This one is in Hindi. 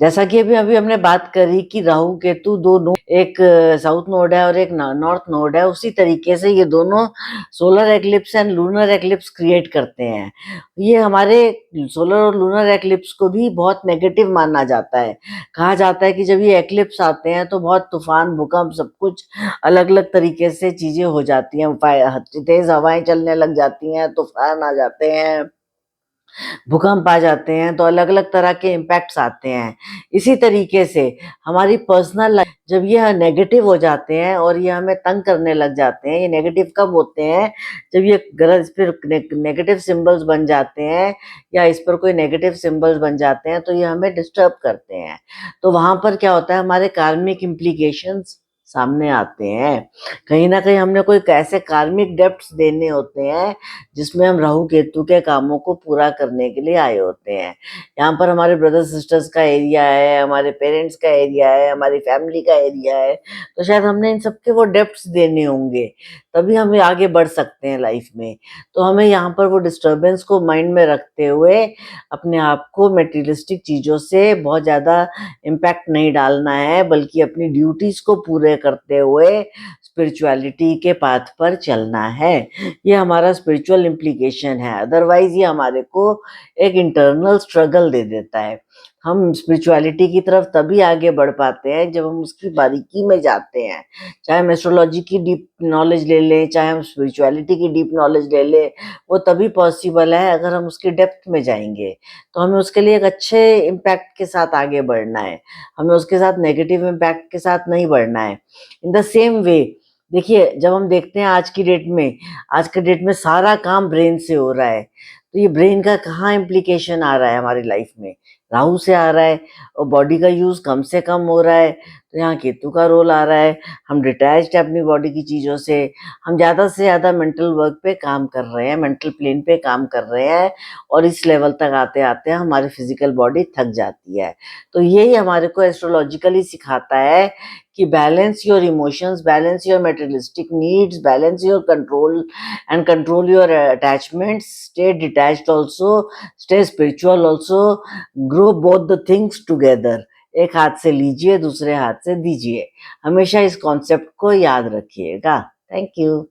जैसा कि अभी अभी हमने बात करी कि राहु केतु दो नोड, एक साउथ नोड है और एक नॉर्थ नोड है, उसी तरीके से ये दोनों solar eclipse and lunar eclipse create करते हैं। ये हमारे सोलर और लूनर एक्लिप्स को भी बहुत नेगेटिव माना जाता है। कहा जाता है कि जब ये एक्लिप्स आते हैं तो बहुत तूफान, भूकंप, सब कुछ अलग अलग तरीके से चीजें हो जाती हैं, तेज हवाएं चलने लग जाती हैं, तूफान आ जाते हैं, भूकंप आ जाते हैं, तो अलग अलग तरह के इम्पैक्ट्स आते हैं। इसी तरीके से हमारी पर्सनल लाइफ जब ये नेगेटिव हो जाते हैं और ये हमें तंग करने लग जाते हैं, ये नेगेटिव कब होते हैं? जब ये गलत इस पर नेगेटिव सिंबल्स बन जाते हैं या इस पर कोई नेगेटिव सिंबल्स बन जाते हैं तो ये हमें डिस्टर्ब करते हैं। तो वहां पर क्या होता है, हमारे कार्मिक इम्प्लीकेशंस सामने आते हैं। कहीं ना कहीं हमने कोई ऐसे कार्मिक डेब्ट्स देने होते हैं जिसमें हम राहु केतु के कामों को पूरा करने के लिए आए होते हैं। यहाँ पर हमारे ब्रदर सिस्टर्स का एरिया है, हमारे पेरेंट्स का एरिया है, हमारी फैमिली का एरिया है, तो शायद हमने इन सबके वो डेब्ट्स देने होंगे, तभी हम आगे बढ़ सकते हैं लाइफ में। तो हमें यहाँ पर वो डिस्टर्बेंस को माइंड में रखते हुए अपने आप को मटेरियलिस्टिक चीजों से बहुत ज्यादा इम्पैक्ट नहीं डालना है, बल्कि अपनी ड्यूटीज को पूरे करते हुए स्पिरिचुअलिटी के पाथ पर चलना है। ये हमारा स्पिरिचुअल इम्प्लीकेशन है। अदरवाइज ये हमारे को एक इंटरनल स्ट्रगल दे देता है। हम स्पिरिचुअलिटी की तरफ तभी आगे बढ़ पाते हैं जब हम उसकी बारीकी में जाते हैं। चाहे हम एस्ट्रोलॉजी की डीप नॉलेज ले लें, चाहे हम स्पिरिचुअलिटी की डीप नॉलेज ले लें, वो तभी पॉसिबल है अगर हम उसकी डेप्थ में जाएंगे। तो हमें उसके लिए एक अच्छे इम्पैक्ट के साथ आगे बढ़ना है, हमें उसके साथ नेगेटिव इम्पैक्ट के साथ नहीं बढ़ना है। इन द सेम वे देखिए, जब हम देखते हैं आज के डेट में सारा काम ब्रेन से हो रहा है, तो ये ब्रेन का कहाँ इम्प्लीकेशन आ रहा है हमारी लाइफ में? राहु से आ रहा है, और बॉडी का यूज कम से कम हो रहा है, तो यहाँ केतु का रोल आ रहा है। हम डिटैच्ड है अपनी बॉडी की चीजों से, हम ज्यादा से ज्यादा मेंटल वर्क पे काम कर रहे हैं, मेंटल प्लेन पे काम कर रहे हैं, और इस लेवल तक आते आते हमारी फिजिकल बॉडी थक जाती है। तो यही हमारे को एस्ट्रोलॉजिकली सिखाता है कि balance your emotions, balance your materialistic needs, balance your control and control your attachments, stay detached also, stay spiritual also, grow both the things together। एक हाथ से लीजिए, दूसरे हाथ से दीजिए। हमेशा इस कॉन्सेप्ट को याद रखिएगा। Thank you.